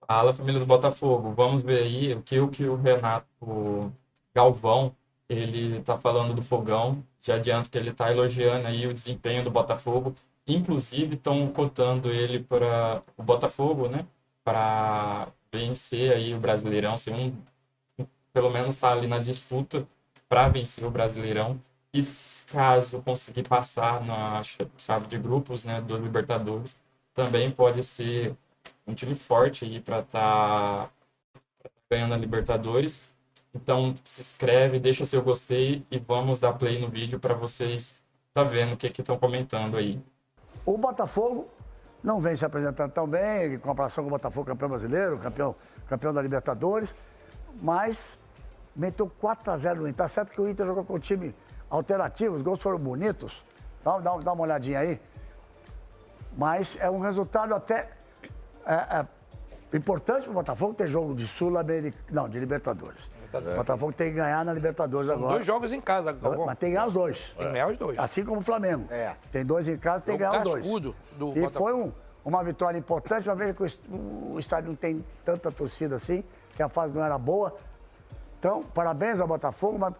Fala, família do Botafogo. Vamos ver aí o que o Renato Galvão ele tá falando do Fogão. Já adianto que ele está elogiando aí o desempenho do Botafogo. Inclusive, estão cotando ele para o Botafogo, né? Para vencer aí o Brasileirão, ser pelo menos estar ali na disputa para vencer o Brasileirão. E caso conseguir passar na chave de grupos, né, do Libertadores, também pode ser um time forte aí para estar ganhando a Libertadores. Então, se inscreve, deixa seu gostei e vamos dar play no vídeo para vocês tá vendo o que estão comentando aí. O Botafogo não vem se apresentando tão bem, em comparação com o Botafogo campeão brasileiro, campeão da Libertadores, mas meteu 4-0 no Inter. Tá certo que o Inter jogou com um time alternativo, os gols foram bonitos, dá uma olhadinha aí, mas é um resultado até importante para o Botafogo ter jogo de de Libertadores. O Botafogo tem que ganhar na Libertadores agora. 2 jogos em casa. Mas tem que ganhar os 2. Tem que ganhar os 2. Assim como o Flamengo. Tem 2 em casa, tem que ganhar os 2. E foi uma vitória importante, uma vez que o estádio não tem tanta torcida assim, que a fase não era boa. Então, parabéns ao Botafogo, mas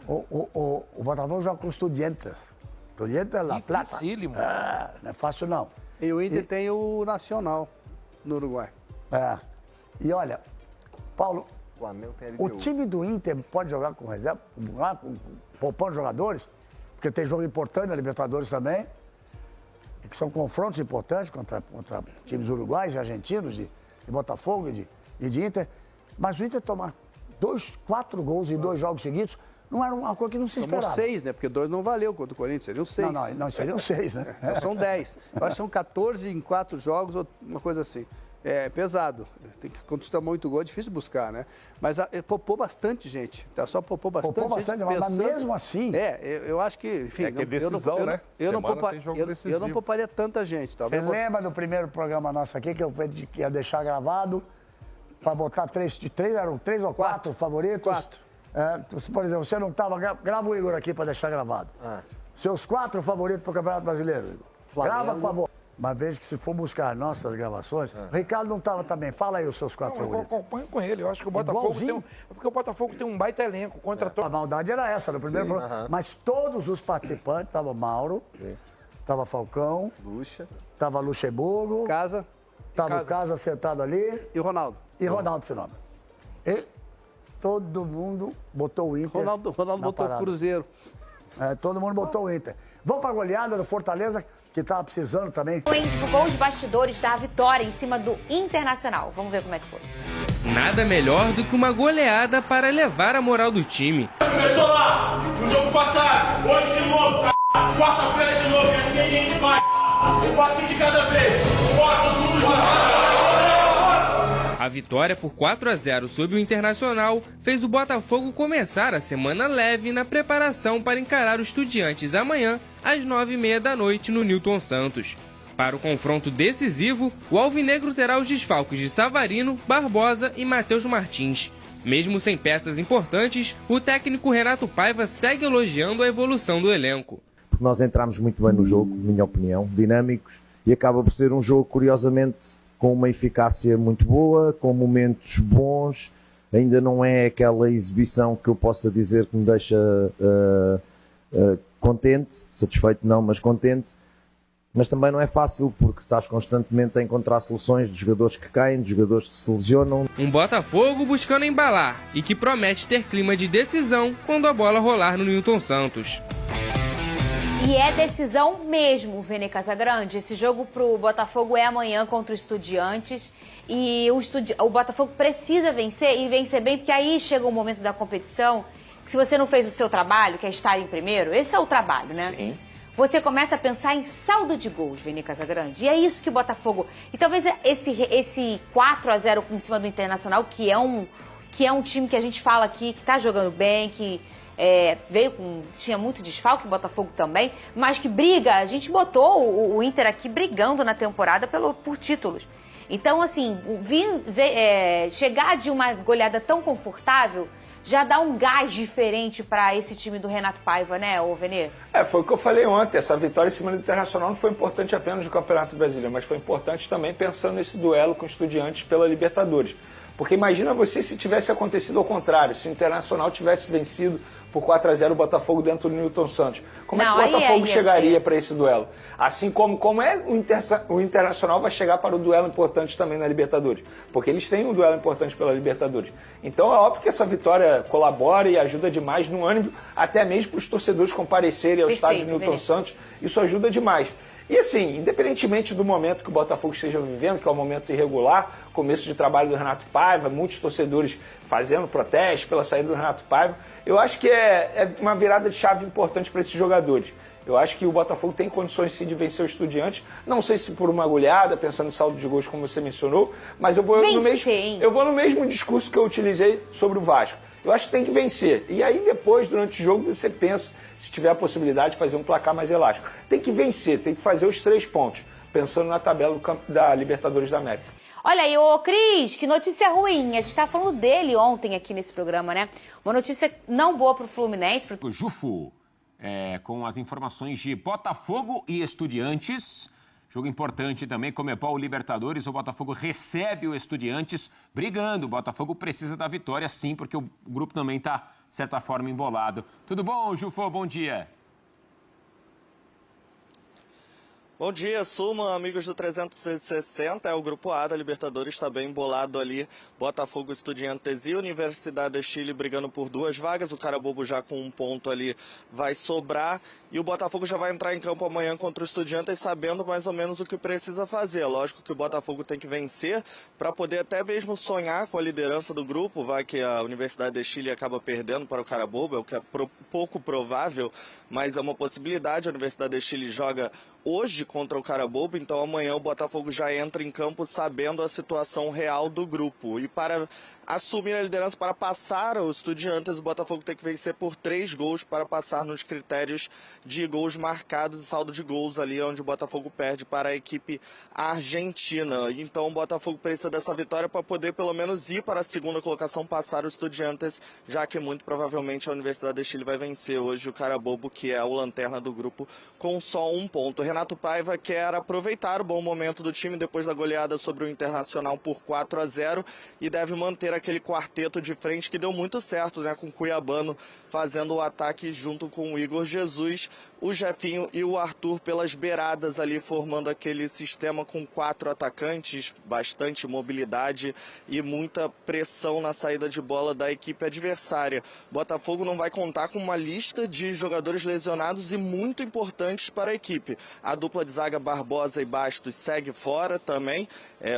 o Botafogo joga com os Estudiantes. Estudiantes é La Plata. Não é fácil não. E o Inter tem o Nacional no Uruguai. E olha, Paulo, tem o time do Inter pode jogar com reserva, poupando jogadores, porque tem jogo importante na Libertadores também, que são confrontos importantes contra times uruguaios e argentinos, de Botafogo e de Inter. Mas o Inter tomar 4 gols em 2 jogos seguidos, não era uma coisa que não se esperava. Tomou 6, né? Porque 2 não valeu contra o Corinthians, seriam 6. Não, seriam 6, né? Então são 10. Eu acho que são 14 em 4 jogos, ou uma coisa assim. É pesado. Quando você toma muito gol, é difícil buscar, né? Mas poupou bastante gente. Tá? Só poupou bastante gente. Bastante, mas mesmo assim... eu acho que, enfim... que é decisão, né? Eu não pouparia tanta gente. Você lembra do primeiro programa nosso aqui, que eu ia deixar gravado, para botar eram 3 ou 4 favoritos? 4. Por exemplo, você não estava... Grava o Igor aqui para deixar gravado. Seus 4 favoritos para o Campeonato Brasileiro, Igor. Flamengo. Grava, por favor. Uma vez que se for buscar nossas gravações, o Ricardo não estava também. Fala aí os seus 4 favoritos. Eu acompanho com ele. Eu acho que o Botafogo porque o Botafogo tem um baita elenco contra todo. A maldade era essa no primeiro programa. Mas todos os participantes, estava Mauro, estava Falcão, estava Luxemburgo, estava o Casa sentado ali. E o Ronaldo. E Ronaldo Fenômeno. E todo mundo botou o Inter. Ronaldo botou o Cruzeiro. Todo mundo botou o Inter. Vamos para a goleada do Fortaleza, que estava precisando também. O Inter divulgou os bastidores da vitória em cima do Internacional. Vamos ver como é que foi. Nada melhor do que uma goleada para elevar a moral do time. Começou lá, o jogo passado, hoje de novo, quarta-feira de novo, e assim a gente vai. Um passinho de cada vez. Bora, todo mundo junto. A vitória por 4-0 sobre o Internacional fez o Botafogo começar a semana leve na preparação para encarar os Estudiantes amanhã, às 9h30 da noite, no Newton Santos. Para o confronto decisivo, o Alvinegro terá os desfalques de Savarino, Barbosa e Matheus Martins. Mesmo sem peças importantes, o técnico Renato Paiva segue elogiando a evolução do elenco. Nós entramos muito bem no jogo, na minha opinião, dinâmicos, e acaba por ser um jogo, curiosamente, com uma eficácia muito boa, com momentos bons. Ainda não é aquela exibição que eu possa dizer que me deixa contente, satisfeito não, mas contente. Mas também não é fácil, porque estás constantemente a encontrar soluções de jogadores que caem, de jogadores que se lesionam. Um Botafogo buscando embalar e que promete ter clima de decisão quando a bola rolar no Newton Santos. E é decisão mesmo, Vene Casagrande. Esse jogo pro Botafogo é amanhã contra o Estudiantes. E o Botafogo precisa vencer e vencer bem, porque aí chega o momento da competição que se você não fez o seu trabalho, que é estar em primeiro, esse é o trabalho, né? Sim. Você começa a pensar em saldo de gols, Vene Casagrande. E é isso que o Botafogo... E talvez esse 4-0 em cima do Internacional, que é um time que a gente fala aqui, que tá jogando bem, que... tinha muito desfalque, o Botafogo também, mas que briga, a gente botou o Inter aqui brigando na temporada por títulos. Então, assim, chegar de uma goleada tão confortável já dá um gás diferente para esse time do Renato Paiva, né, ô Venê? Foi o que eu falei ontem, essa vitória em cima do Internacional não foi importante apenas no Campeonato Brasileiro, mas foi importante também pensando nesse duelo com Estudiantes pela Libertadores. Porque imagina você se tivesse acontecido ao contrário, se o Internacional tivesse vencido por 4-0 o Botafogo dentro do Newton Santos. Como é que o Botafogo chegaria para esse duelo? Assim como o Internacional vai chegar para o duelo importante também na Libertadores. Porque eles têm um duelo importante pela Libertadores. Então é óbvio que essa vitória colabora e ajuda demais no ânimo, até mesmo para os torcedores comparecerem ao estádio Newton Santos. Isso ajuda demais. E assim, independentemente do momento que o Botafogo esteja vivendo, que é um momento irregular, começo de trabalho do Renato Paiva, muitos torcedores fazendo protesto pela saída do Renato Paiva, eu acho que é uma virada de chave importante para esses jogadores. Eu acho que o Botafogo tem condições sim de vencer o Estudiantes, não sei se por uma goleada, pensando em saldo de gols como você mencionou, mas eu vou no mesmo discurso que eu utilizei sobre o Vasco. Eu acho que tem que vencer. E aí depois, durante o jogo, você pensa, se tiver a possibilidade de fazer um placar mais elástico. Tem que vencer, tem que fazer os 3 pontos, pensando na tabela da Libertadores da América. Olha aí, ô Cris, que notícia ruim. A gente estava falando dele ontem aqui nesse programa, né? Uma notícia não boa pro Fluminense. O Jufu, com as informações de Botafogo e Estudiantes. Jogo importante também, Comebol Libertadores, o Botafogo recebe o Estudiantes brigando. O Botafogo precisa da vitória, sim, porque o grupo também está, de certa forma, embolado. Tudo bom, Jufô? Bom dia. Bom dia, Suma, amigos do 360, o Grupo A da Libertadores está bem embolado ali, Botafogo, Estudiantes e Universidade de Chile brigando por 2 vagas, o Carabobo já com 1 ponto ali vai sobrar e o Botafogo já vai entrar em campo amanhã contra o Estudiantes sabendo mais ou menos o que precisa fazer. Lógico que o Botafogo tem que vencer para poder até mesmo sonhar com a liderança do grupo, vai que a Universidade de Chile acaba perdendo para o Carabobo, é o que é pouco provável, mas é uma possibilidade. A Universidade de Chile joga hoje contra o Carabobo, então amanhã o Botafogo já entra em campo sabendo a situação real do grupo. E para assumir a liderança, para passar os Estudiantes, o Botafogo tem que vencer por 3 gols para passar nos critérios de gols marcados e saldo de gols ali onde o Botafogo perde para a equipe argentina. Então o Botafogo precisa dessa vitória para poder pelo menos ir para a segunda colocação, passar os Estudiantes, já que muito provavelmente a Universidade de Chile vai vencer hoje o Carabobo, que é o lanterna do grupo, com só 1 ponto. Renato Paiva quer aproveitar o bom momento do time depois da goleada sobre o Internacional por 4-0 e deve manter aquele quarteto de frente que deu muito certo, né, com o Cuiabano fazendo o ataque junto com o Igor Jesus, o Jefinho e o Arthur pelas beiradas ali, formando aquele sistema com 4 atacantes, bastante mobilidade e muita pressão na saída de bola da equipe adversária. Botafogo não vai contar com uma lista de jogadores lesionados e muito importantes para a equipe. A dupla de zaga Barbosa e Bastos segue fora também.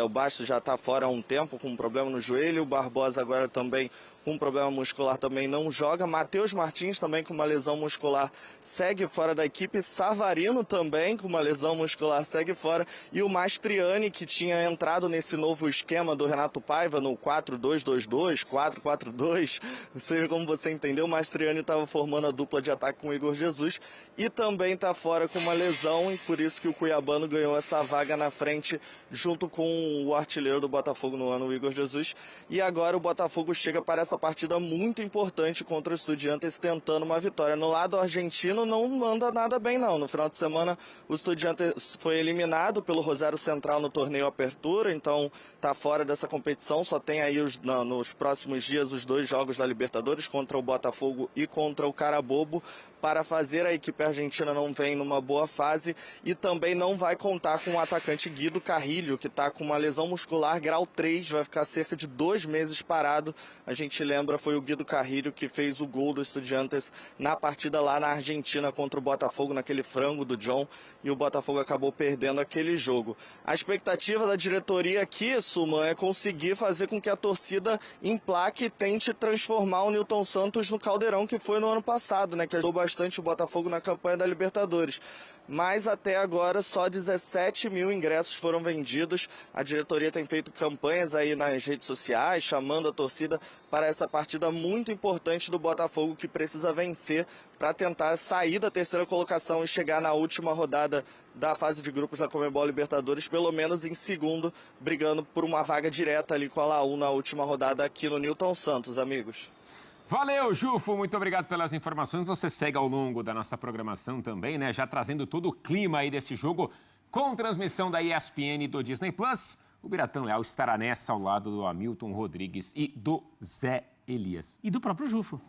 O Bastos já está fora há um tempo com um problema no joelho. O Barbosa agora também com um problema muscular também não joga. Matheus Martins também com uma lesão muscular segue fora da equipe. Savarino também com uma lesão muscular segue fora. E o Mastriani, que tinha entrado nesse novo esquema do Renato Paiva no 4-2-2-2, 4-4-2, não sei como você entendeu, o Mastriani estava formando a dupla de ataque com o Igor Jesus e também está fora com uma lesão, e por isso que o Cuiabano ganhou essa vaga na frente junto com o artilheiro do Botafogo no ano, o Igor Jesus. E agora o Botafogo chega para essa partida muito importante contra o Estudiantes, tentando uma vitória. No lado argentino não anda nada bem não. No final de semana o Estudiantes foi eliminado pelo Rosário Central no torneio Apertura, então está fora dessa competição. Só tem aí nos próximos dias os 2 jogos da Libertadores contra o Botafogo e contra o Carabobo para fazer. A equipe argentina não vem numa boa fase e também não vai contar com o atacante Guido Carrilho, que está com uma lesão muscular grau 3, vai ficar cerca de 2 meses parado. A gente lembra, foi o Guido Carrilho que fez o gol do Estudiantes na partida lá na Argentina contra o Botafogo, naquele frango do John, e o Botafogo acabou perdendo aquele jogo. A expectativa da diretoria aqui, Suman, é conseguir fazer com que a torcida emplaque e tente transformar o Newton Santos no caldeirão que foi no ano passado, né, que ajudou bastante o Botafogo na campanha da Libertadores. Mas até agora só 17 mil ingressos foram vendidos. A diretoria tem feito campanhas aí nas redes sociais, chamando a torcida para essa partida muito importante do Botafogo, que precisa vencer para tentar sair da 3ª colocação e chegar na última rodada da fase de grupos da Comebol Libertadores, pelo menos em 2º, brigando por uma vaga direta ali com a Laú na última rodada aqui no Newton Santos, amigos. Valeu, Jufo, muito obrigado pelas informações. Você segue ao longo da nossa programação também, né? Já trazendo todo o clima aí desse jogo com transmissão da ESPN e do Disney+. O Biratã Leal estará nessa ao lado do Hamilton Rodrigues e do Zé Elias. E do próprio Jufo.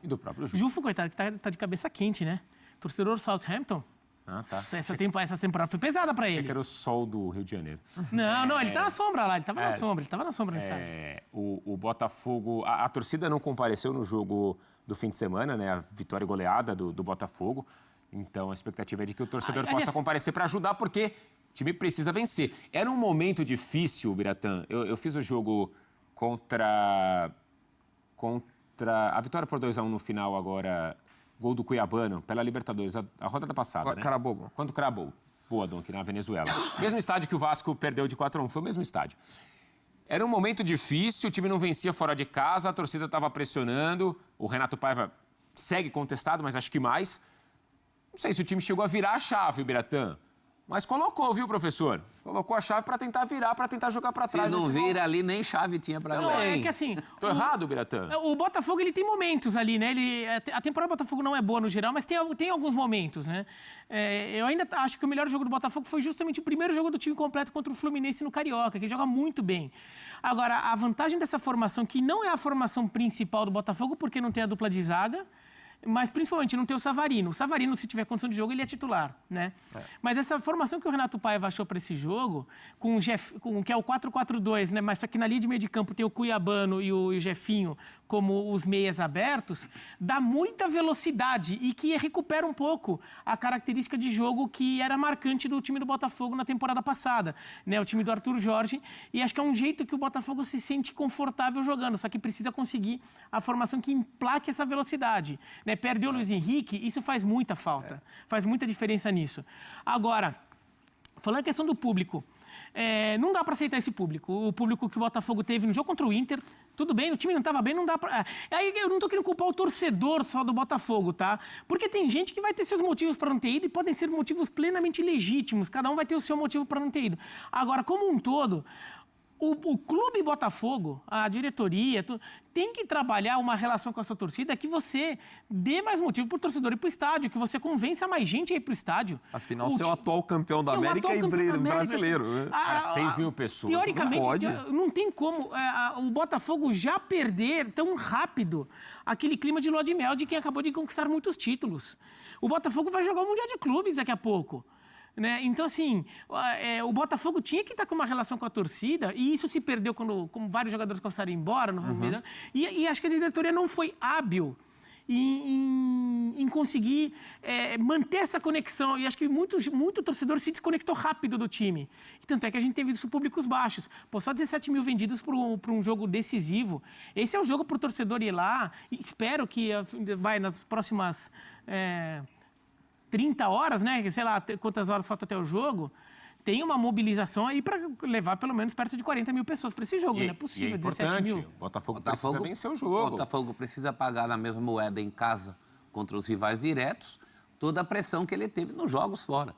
Jufo, coitado, que tá de cabeça quente, né? Torcedor Southampton. Ah, tá. Essa temporada foi pesada pra ele. Que era o sol do Rio de Janeiro. Não, ele tá na sombra lá, ele tava na sombra nesse estádio. O Botafogo, a torcida não compareceu no jogo do fim de semana, né? A vitória goleada do Botafogo. Então a expectativa é de que o torcedor possa comparecer para ajudar, porque o time precisa vencer. Era um momento difícil, Biratã. Eu fiz o jogo contra a vitória por 2-1 no final agora. Gol do Cuiabano pela Libertadores, a rodada passada, né? Carabobo. Contra o Carabobo. Boa, Dom, aqui na Venezuela. Mesmo estádio que o Vasco perdeu de 4-1, foi o mesmo estádio. Era um momento difícil, o time não vencia fora de casa, a torcida estava pressionando, o Renato Paiva segue contestado, mas acho que mais. Não sei se o time chegou a virar a chave, o Biratã, mas colocou, viu, professor? Colocou a chave para tentar virar, para tentar jogar para trás. Se não vira ali, nem chave tinha para não, é que assim... Tô errado, Biratã? O Botafogo, ele tem momentos ali, né? A temporada do Botafogo não é boa no geral, mas tem alguns momentos, né? Eu ainda acho que o melhor jogo do Botafogo foi justamente o primeiro jogo do time completo contra o Fluminense no Carioca, que ele joga muito bem. Agora, a vantagem dessa formação, que não é a formação principal do Botafogo, porque não tem a dupla de zaga, mas principalmente não tem o Savarino. O Savarino, se tiver condição de jogo, ele é titular, né? Mas essa formação que o Renato Paiva achou para esse jogo, que é o 4-4-2, né? Mas só que na linha de meio de campo tem o Cuiabano e o Jefinho como os meias abertos, dá muita velocidade e que recupera um pouco a característica de jogo que era marcante do time do Botafogo na temporada passada, né? O time do Arthur Jorge. E acho que é um jeito que o Botafogo se sente confortável jogando, só que precisa conseguir a formação que emplaque essa velocidade, né? Perdeu o Luiz Henrique, isso faz muita falta. Faz muita diferença nisso. Agora, falando a questão do público, não dá para aceitar esse público. O público que o Botafogo teve no jogo contra o Inter, tudo bem, o time não estava bem, não dá para... Aí eu não estou querendo culpar o torcedor só do Botafogo, tá? Porque tem gente que vai ter seus motivos para não ter ido e podem ser motivos plenamente legítimos. Cada um vai ter o seu motivo para não ter ido. Agora, como um todo... O clube Botafogo, a diretoria, tem que trabalhar uma relação com a sua torcida que você dê mais motivo para o torcedor ir para o estádio, que você convença mais gente a ir para o estádio. Afinal, você é o atual campeão da América e brasileiro. Assim, 6 mil pessoas. Teoricamente, não tem como o Botafogo já perder tão rápido aquele clima de lua de mel de quem acabou de conquistar muitos títulos. O Botafogo vai jogar o Mundial de Clubes daqui a pouco. Né? Então, assim, o Botafogo tinha que estar com uma relação com a torcida, e isso se perdeu quando vários jogadores começaram a ir embora. E acho que a diretoria não foi hábil em conseguir manter essa conexão. E acho que muito torcedor se desconectou rápido do time. E tanto é que a gente teve isso públicos baixos. Pô, só 17 mil vendidos para um jogo decisivo. Esse é o jogo para o torcedor ir lá. E espero que vai nas próximas... 30 horas, né? Sei lá quantas horas falta até o jogo. Tem uma mobilização aí para levar pelo menos perto de 40 mil pessoas para esse jogo. Não é possível, 17 mil. O Botafogo precisa vencer o jogo. O Botafogo precisa pagar na mesma moeda em casa contra os rivais diretos toda a pressão que ele teve nos jogos fora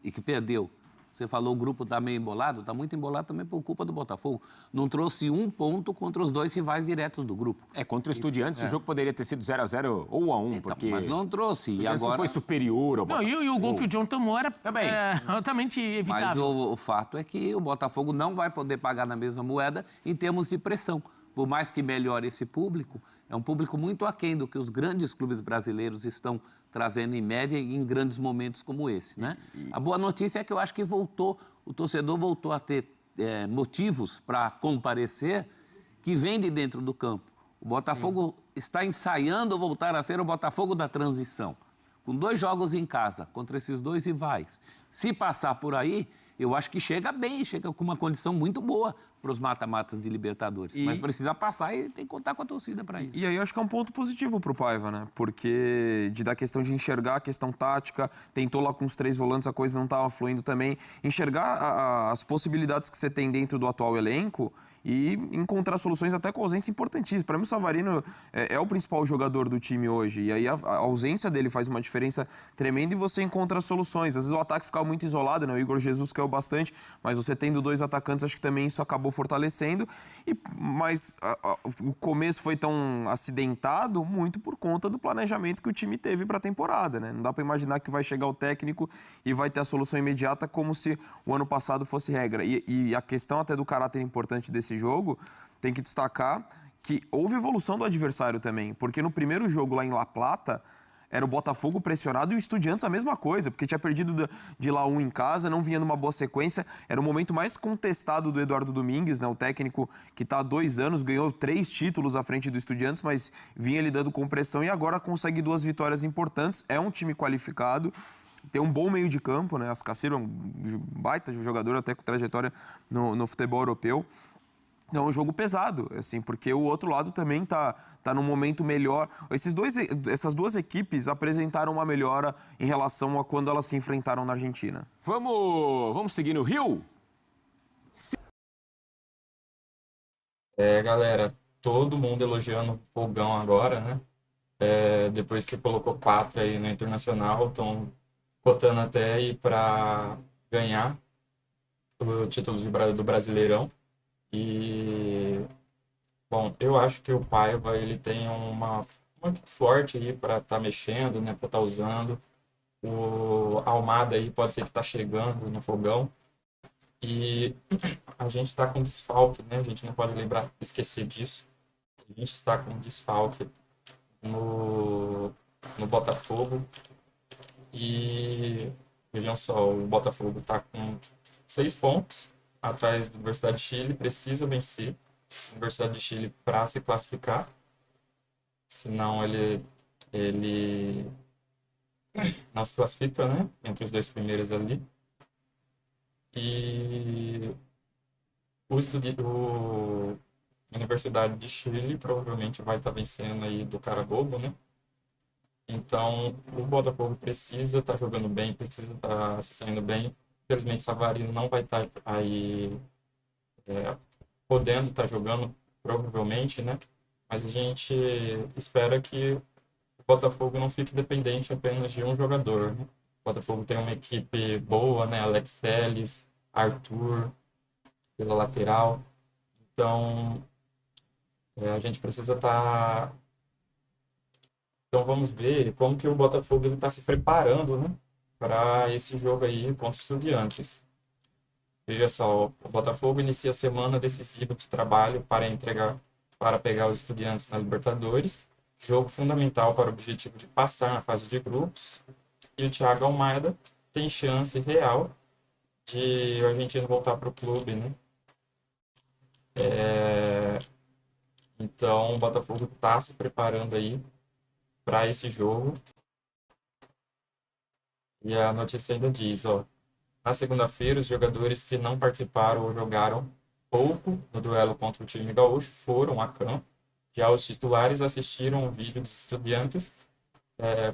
e que perdeu. Você falou o grupo está meio embolado, está muito embolado também por culpa do Botafogo. Não trouxe um ponto contra os dois rivais diretos do grupo. Contra o Estudiantes, o jogo poderia ter sido 0-0 ou 1-1, então, porque... Mas não trouxe. E agora... não foi superior ao Botafogo. E o gol que o John tomou era altamente evitável. Mas o fato é que o Botafogo não vai poder pagar na mesma moeda em termos de pressão. Por mais que melhore esse público, é um público muito aquém do que os grandes clubes brasileiros estão trazendo em média em grandes momentos como esse, né? A boa notícia é que eu acho que o torcedor voltou a ter motivos para comparecer que vem de dentro do campo. O Botafogo está ensaiando voltar a ser o Botafogo da transição. Com 2 jogos em casa, contra esses 2 rivais. Se passar por aí, eu acho que chega bem, chega com uma condição muito boa para os mata-matas de Libertadores. Mas precisa passar e tem que contar com a torcida para isso. E aí eu acho que é um ponto positivo para o Paiva, né? Porque da questão de enxergar a questão tática, tentou lá com os 3 volantes, a coisa não estava fluindo também. Enxergar as possibilidades que você tem dentro do atual elenco e encontrar soluções até com ausência importantíssima. Para mim o Savarino é o principal jogador do time hoje. E aí a ausência dele faz uma diferença tremenda e você encontra soluções. Às vezes o ataque fica muito isolado, né? O Igor Jesus, que caiu bastante, mas você tendo 2 atacantes, acho que também isso acabou fortalecendo. Mas o começo foi tão acidentado muito por conta do planejamento que o time teve para a temporada, né? Não dá para imaginar que vai chegar o técnico e vai ter a solução imediata como se o ano passado fosse regra. E a questão até do caráter importante desse jogo, tem que destacar que houve evolução do adversário também, porque no primeiro jogo lá em La Plata, era o Botafogo pressionado e o Estudiantes a mesma coisa, porque tinha perdido de lá 1 em casa, não vinha numa boa sequência, era o momento mais contestado do Eduardo Domingues, né? O técnico que está há 2 anos, ganhou 3 títulos à frente do Estudiantes, mas vinha lidando com pressão e agora consegue 2 vitórias importantes, é um time qualificado, tem um bom meio de campo, né? Ascaciro é um baita jogador, até com trajetória no futebol europeu. Então é um jogo pesado, assim, porque o outro lado também tá num momento melhor. Essas 2 equipes apresentaram uma melhora em relação a quando elas se enfrentaram na Argentina. Vamos seguir no Rio? Galera, todo mundo elogiando o Fogão agora, né? Depois que colocou 4 aí no Internacional, estão cotando até aí para ganhar o título do Brasileirão. E, bom, eu acho que o Paiva, ele tem uma equipe forte aí para estar mexendo, né, para estar usando. O Almada aí pode ser que está chegando no Fogão. E a gente está com desfalque, né, a gente não pode esquecer disso. A gente está com desfalque no Botafogo. E, vejam só, o Botafogo está com 6 pontos. Atrás da Universidade de Chile, precisa vencer a Universidade de Chile para se classificar, senão ele não se classifica, né, entre os 2 primeiros ali. E a Universidade de Chile provavelmente vai estar vencendo aí do Carabobo, né? Então, o Botafogo precisa estar jogando bem, precisa estar se saindo bem. Infelizmente, Savarino não vai estar aí podendo estar jogando, provavelmente, né? Mas a gente espera que o Botafogo não fique dependente apenas de um jogador, né? O Botafogo tem uma equipe boa, né? Alex Telles, Arthur, pela lateral. Então, a gente precisa estar... Então, vamos ver como que o Botafogo está se preparando, né, para esse jogo aí contra os Estudiantes. Veja só, o Botafogo inicia a semana decisiva de trabalho para pegar os Estudiantes na Libertadores, jogo fundamental para o objetivo de passar na fase de grupos, e o Thiago Almada tem chance real de o argentino voltar para o clube, né? Então, o Botafogo está se preparando aí para esse jogo. E a notícia ainda diz, ó, na segunda-feira, os jogadores que não participaram ou jogaram pouco no duelo contra o time gaúcho foram a campo. Já os titulares assistiram o vídeo dos Estudiantes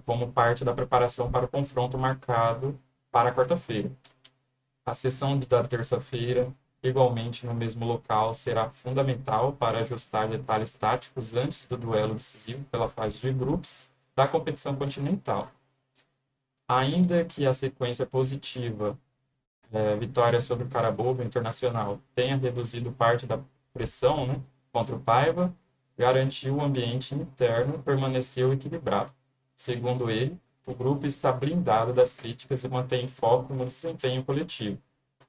como parte da preparação para o confronto marcado para quarta-feira. A sessão da terça-feira, igualmente no mesmo local, será fundamental para ajustar detalhes táticos antes do duelo decisivo pela fase de grupos da competição continental. Ainda que a sequência positiva, vitória sobre o Carabobo Internacional, tenha reduzido parte da pressão, né, contra o Paiva, garantiu o ambiente interno permaneceu equilibrado. Segundo ele, o grupo está blindado das críticas e mantém foco no desempenho coletivo.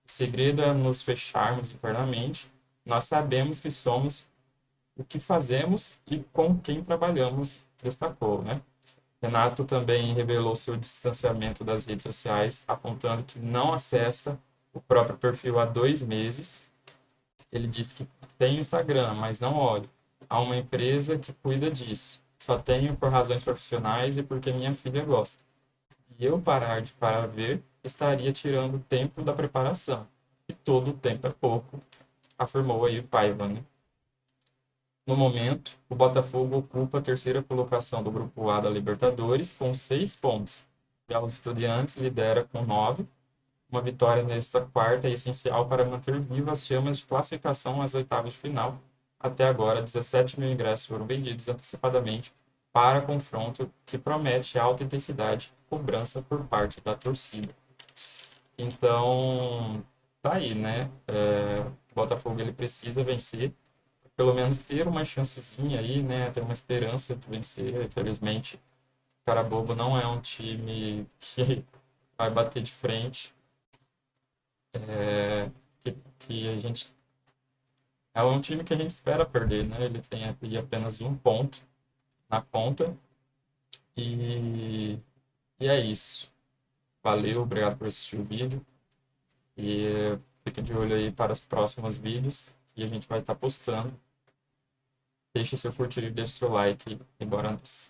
O segredo é nos fecharmos internamente. Nós sabemos que somos o que fazemos e com quem trabalhamos, destacou, né? Renato também revelou seu distanciamento das redes sociais, apontando que não acessa o próprio perfil há 2 meses. Ele disse que tem o Instagram, mas não olha. Há uma empresa que cuida disso. Só tenho por razões profissionais e porque minha filha gosta. Se eu parar para ver, estaria tirando tempo da preparação. E todo o tempo é pouco, afirmou aí o Paiva, né? No momento, o Botafogo ocupa a 3ª colocação do Grupo A da Libertadores com 6 pontos. Já os Estudiantes lidera com 9. Uma vitória nesta quarta é essencial para manter vivas as chamas de classificação às oitavas de final. Até agora, 17 mil ingressos foram vendidos antecipadamente para confronto que promete alta intensidade e cobrança por parte da torcida. Então, tá aí, né? O Botafogo ele precisa vencer, pelo menos ter uma chancezinha aí, né? Ter uma esperança de vencer. Infelizmente, o Carabobo não é um time que vai bater de frente. Que a gente é um time que a gente espera perder, né? Ele tem aqui apenas 1 ponto na conta. E é isso. Valeu, obrigado por assistir o vídeo. E fique de olho aí para os próximos vídeos que a gente vai estar postando. Deixe seu curtir, deixe seu like e bora nessa.